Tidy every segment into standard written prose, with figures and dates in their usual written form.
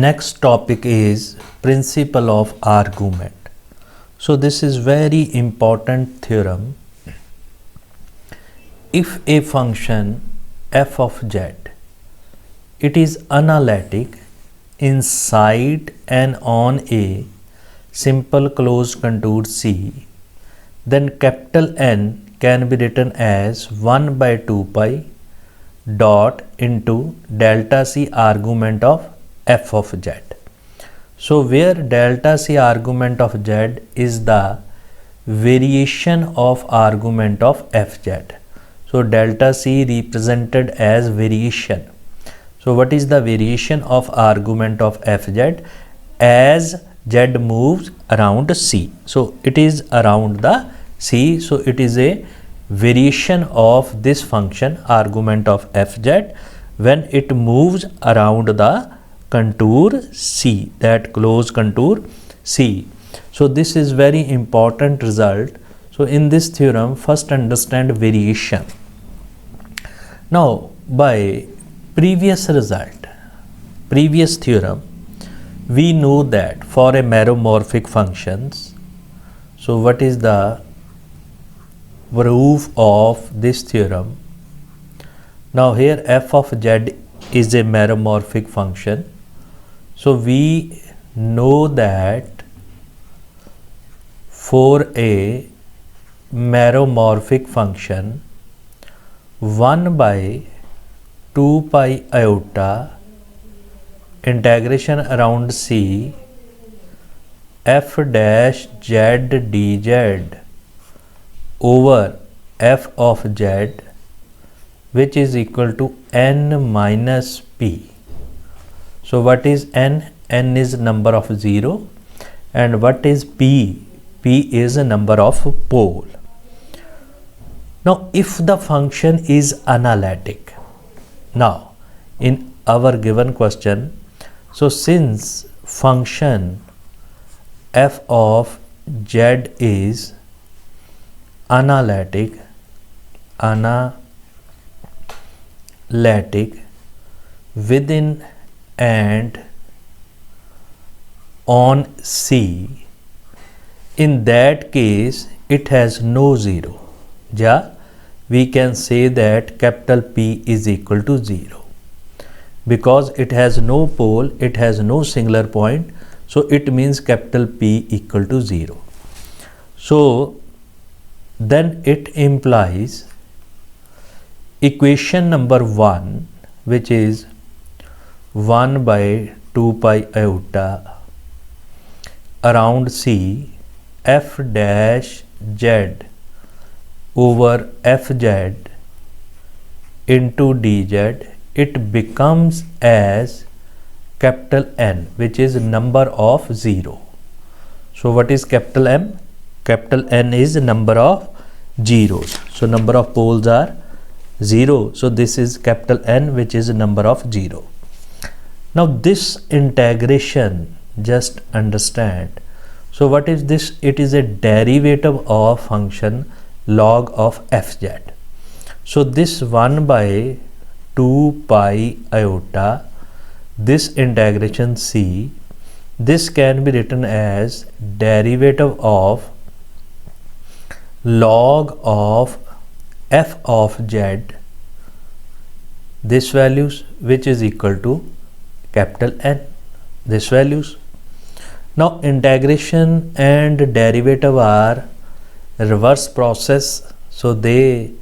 Next topic is principle of argument. So this is very important theorem. If a function f of z, it is analytic inside and on a simple closed contour C, then capital N can be written as 1 by 2 pi dot into delta C argument of f of z. So where delta C argument of z is the variation of argument of fz. So delta C represented as variation. So what is the variation of argument of fz as z moves around C? So it is around the C. So it is a variation of this function argument of fz when it moves around the contour C, that closed contour C. So this is very important result. So in this theorem, first understand variation. Now by previous result, previous theorem, we know that for a meromorphic functions, so what is the proof of this theorem? Now here f of z is a meromorphic function. So we know that for a meromorphic function 1 by 2 pi iota integration around C f dash z dz over f of z, which is equal to n minus p. So what is n? N is number of 0, and what is p? P is a number of pole. Now if the function is analytic, now in our given question, so since function f of z is analytic within and on C, in that case it has no 0. Yeah, we can say that capital P is equal to 0 because it has no pole, it has no singular point, so it means capital P equal to 0. So then it implies equation number 1, which is 1 by 2 pi iota around C f dash z over fz into dz, it becomes as capital N, which is number of 0. So what is capital M? Capital N is number of zeros. So number of poles are 0. So this is capital N, which is number of 0. Now this integration, just understand. So what is this? It is a derivative of function log of fz. So this 1 by 2 pi iota, this integration C, this can be written as derivative of log of f of z, this values, which is equal to capital N, this values. Now integration and derivative are reverse process, so they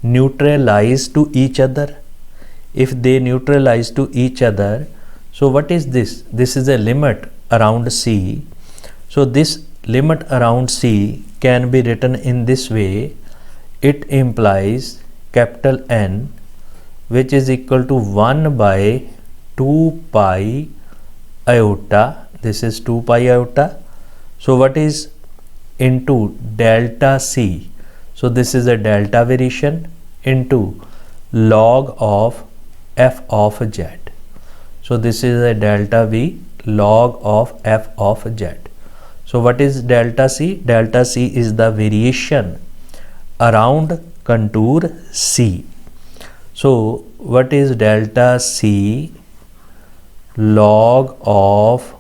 neutralize to each other. If they neutralize to each other, so what is this? This is a limit around C. So this limit around C can be written in this way. It implies capital N, which is equal to 1 by 2 pi iota, this is 2 pi iota. So what is into delta C? So this is a delta variation into log of f of z. So this is a delta V log of f of z. So what is delta C? Delta C is the variation around contour C. So what is delta C? log of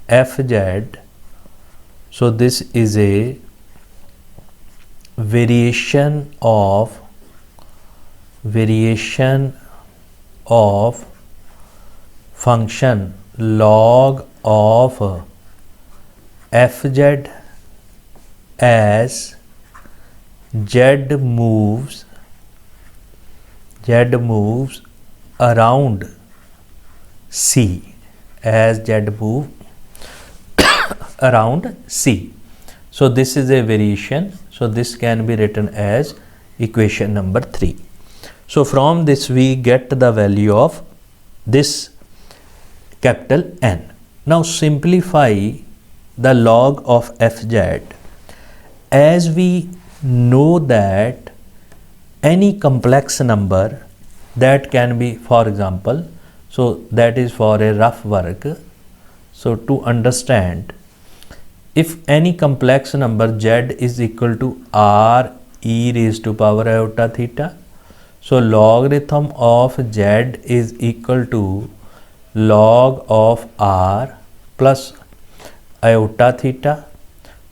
fz. So this is a variation of function log of fz as z moves around C, as z move around C. So this is a variation. So this can be written as equation number 3. So from this we get the value of this capital N. Now simplify the log of fz, as we know that any complex number that can be, for example, so that is for a rough work. So to understand, if any complex number z is equal to r e raised to power iota theta, so logarithm of z is equal to log of r plus iota theta.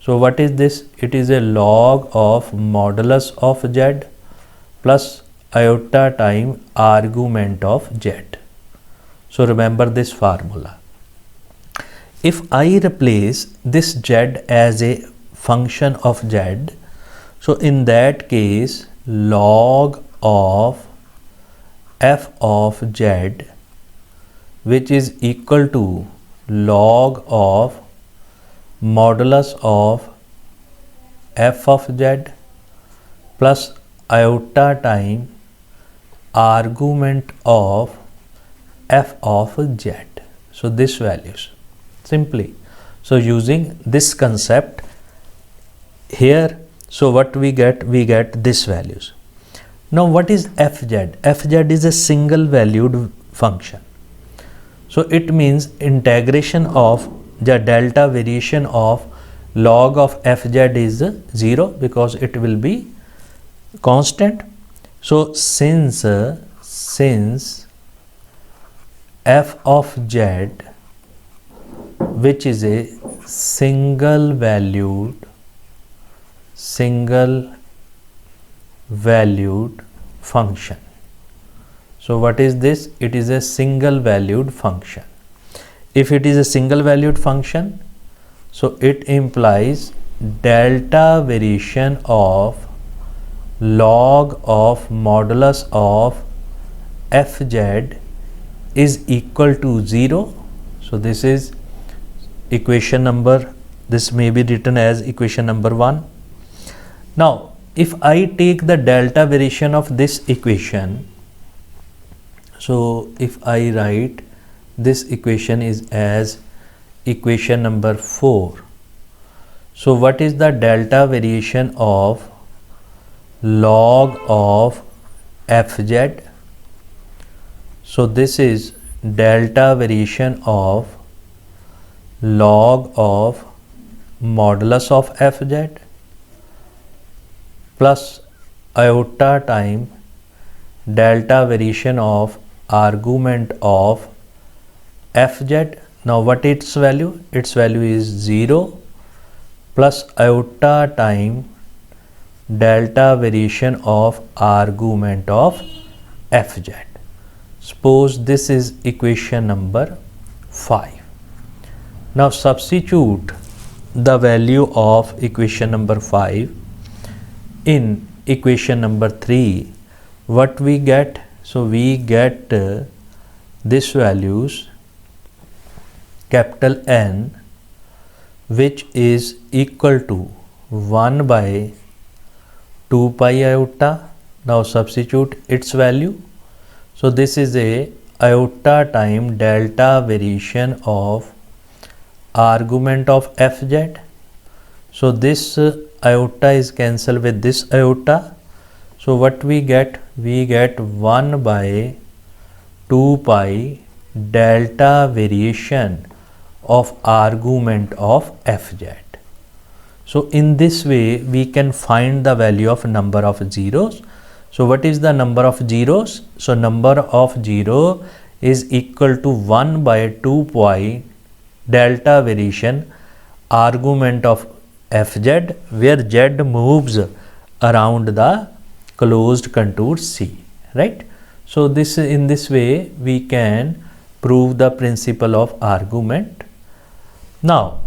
So what is this? It is a log of modulus of z plus iota time argument of z. So remember this formula. If I replace this z as a function of z, so in that case log of f of z, which is equal to log of modulus of f of z plus iota time argument of f of z. So this values simply. So using this concept here, so what we get this values. Now what is fz? Fz is a single valued function. So it means integration of the delta variation of log of fz is 0 because it will be constant. So since f of z, which is a single valued function. So what is this? It is a single valued function. If it is a single valued function, so it implies delta variation of log of modulus of fz is equal to 0. So this is equation number, this may be written as equation number 1. Now if I take the delta variation of this equation, so if I write this equation is as equation number 4, so what is the delta variation of log of fz? So this is delta variation of log of modulus of fz plus iota time delta variation of argument of fz. Now what its value? Its value is 0 plus iota time delta variation of argument of fz. Suppose this is equation number 5. Now substitute the value of equation number 5 in equation number 3. What we get? So we get this values capital N, which is equal to 1 by 2 pi iota. Now substitute its value. So this is a iota time delta variation of argument of fz. So this iota is cancelled with this iota. So what we get? We get 1 by 2 pi delta variation of argument of fz. So in this way we can find the value of number of zeros. So what is the number of zeros? So number of zero is equal to 1 by 2 pi delta variation argument of fz, where z moves around the closed contour C, right? So this, in this way we can prove the principle of argument. Now,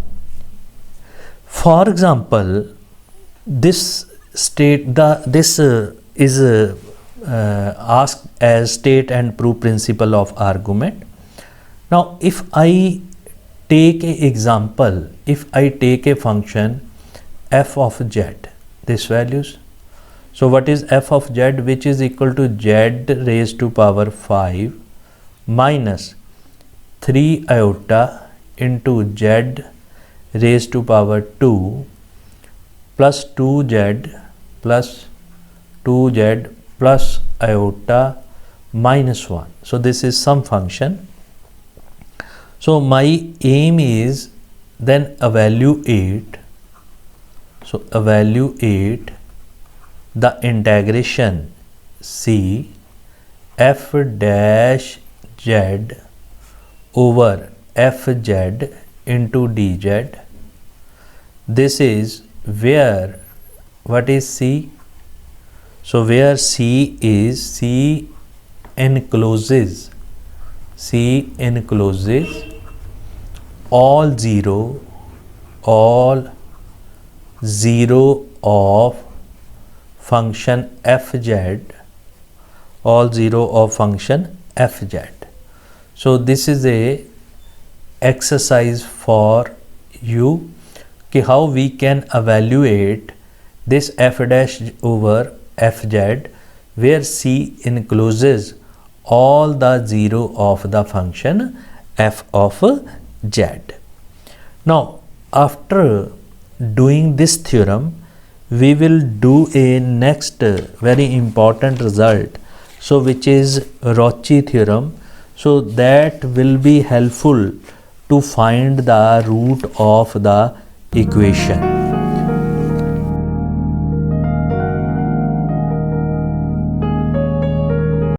for example, this is asked as state and prove principle of argument. Now, if I take an example, if I take a function f of z, this values. So what is f of z, which is equal to z raised to power 5 minus 3 iota into z raised to power 2 plus 2z plus 2z plus iota minus 1. So this is some function. So my aim is then evaluate. So evaluate the integration C f dash z over fz into dz. This is where, what is C? So where C is, C encloses all zero of function fz, all zero of function fz. So this is a exercise for you, how we can evaluate this f dash over fz, where C encloses all the zero of the function f of z. Now, after doing this theorem, we will do a next very important result, so which is Ricci theorem. So that will be helpful to find the root of the equation.